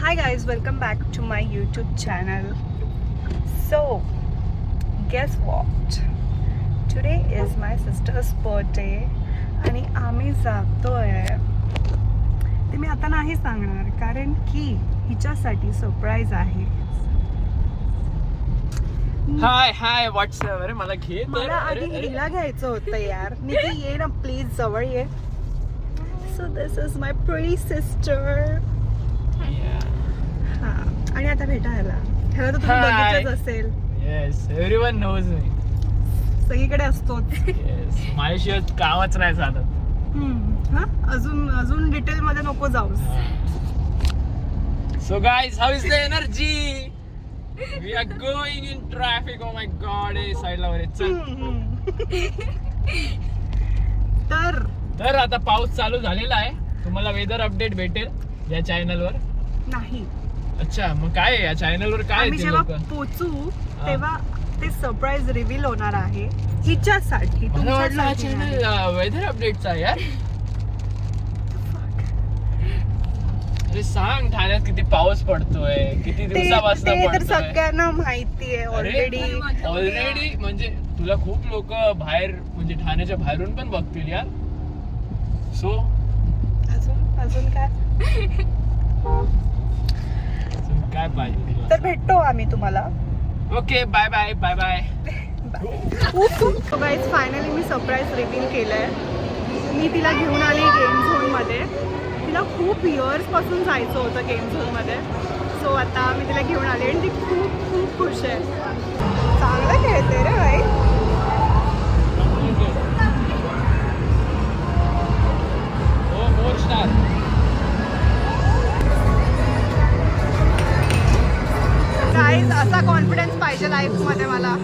Hi guys, welcome back to my YouTube channel. So, guess what? Today is my sister's birthday आणि आम्ही जातोय. ते मी आता नाही सांगणार कारण की हिच्यासाठी सरप्राईज आहे. हाय व्हॉट्सअप. अरे मला घे. मला आधी हिला घ्यायचं होतं यार. निकी ये ना प्लीज जवळ ये. So this is my pretty sister. हा आणि आता भेटायला ह्याला तर तुम्ही बघितलंच असेल. Yes, everyone knows me. सगळीकडे असतोच. येस, माझ्याशिवाय कामच नाही चालत. हा अजून डिटेल मध्ये नको जाऊस. So guys, how is the energy? We are going in traffic. Oh my god. ए साईडला वर चल. तर आता पाऊस चालू झालेला आहे. तुम्हाला वेदर अपडेट भेटेल या चॅनल वर. नाही. अच्छा, मग काय या चॅनल वर काय आम्ही जेव्हा पोचू तेव्हा ते सरप्राईज रिव्हील होणार आहे हिच्यासाठी. मला वाटलं हा चॅनल वेदर अपडेटचा आहे यार. अरे सांग, ठाण्यात किती पाऊस पडतोय, किती दिवसापासून पडतोय. तर सगळ्यांना माहिती आहे ऑलरेडी. म्हणजे तुला खूप लोक बाहेर म्हणजे ठाण्याच्या बाहेरून पण बघतील यार. सो अजून काय पाहिजे तर भेटतो आम्ही तुम्हाला. Okay, bye bye bye bye. Guys, finally मी सरप्राईज रिव्हील केलंय. मी तिला घेऊन आली गेम झोन मध्ये. तिला खूप इयर्स पासून जायचं होतं गेम झोन मध्ये. सो आता मी तिला घेऊन आली आणि ती खूप खूप खुश आहे. चांगलं खेळते रे बाई. गाईज, असा कॉन्फिडन्स पाहिजे लाईफमध्ये मला.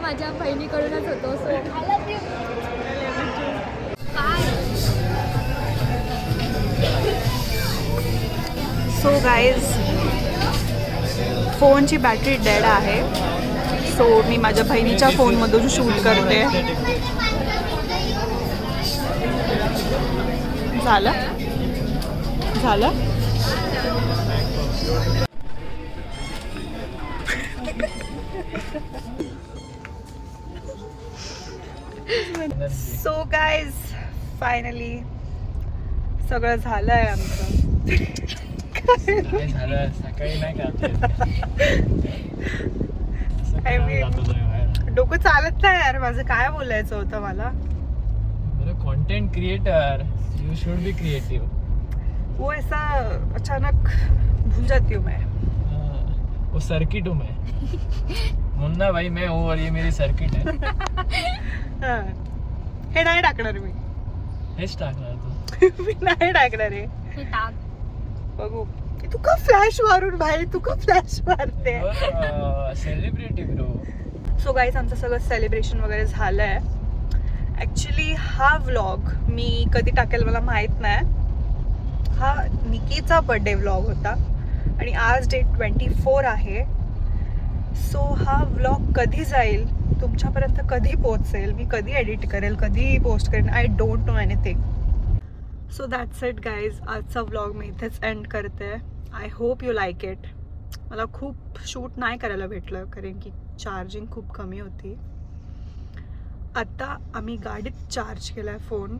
माझ्या बहिणीकडूनच होतो. सो गाईज, फोनची बॅटरी डेड आहे. सो मी माझ्या बहिणीच्या फोनमधून शूट करते. झालं. सो गाईज, फायनली सगळं झालंय आमचं. सकाळी नाही डोकं चालत नाही यार माझं. काय बोलायचं होतं मला. Content creator, you should be creative. वो ऐसा अचानक भूल जाती हूँ मैं. वो सर्किट हूँ मैं. मुन्ना भाई मैं हूँ और ये मेरी सर्किट है. हे नाही टाकणार मी. हेच टाकणार तू. मी नाही टाकणार आहे. हे टाक. बघू. तू का फ्लॅश मारून भाई, तू का फ्लॅश मारते. Celebrity bro. सो गाईज, आमचं सगळं सेलिब्रेशन वगैरे झालंय. ॲक्च्युली हा व्लॉग मी कधी टाकेल मला माहीत नाही. हा निकीचा बर्थडे व्लॉग होता आणि आज डेट 24 आहे. सो हा व्लॉग कधी जाईल, तुमच्यापर्यंत कधी पोहोचेल, मी कधी एडिट करेल, कधी पोस्ट करेन, I don't know anything. So that's it guys. आजचा व्लॉग मी इथेच एंड करते. I hope you like it. मला खूप शूट नाही करायला भेटलं कारण की चार्जिंग खूप कमी होती. आता आम्ही गाडीत चार्ज केला आहे फोन,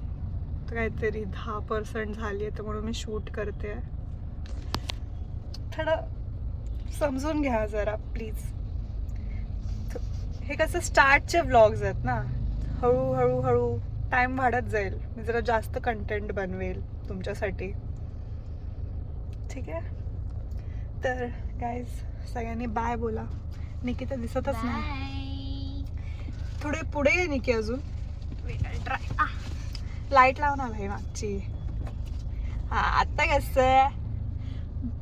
तर काहीतरी 10% झाली आहे, तर म्हणून मी शूट करते. थोडं समजून घ्या जरा प्लीज. हे कसं स्टार्टचे व्लॉग्स आहेत ना, हळूहळू टाइम वाढत जाईल. मी जरा जास्त कंटेंट बनवेल तुमच्यासाठी. ठीक आहे. तर गाईज सगळ्यांनी बाय बोला. निकिता दिसतच नाही. थोडे पुढे ये निकी अजून. ट्राय. लाईट लाव ना भाई मागची. हा आता कसं.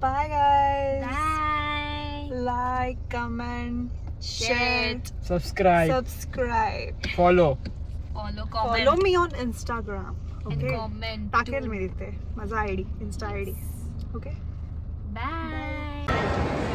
Bye guys. Like comment share subscribe follow follow me on Instagram. Okay comment टाकेल मी तिथे माझा ID, Insta ID. Okay bye.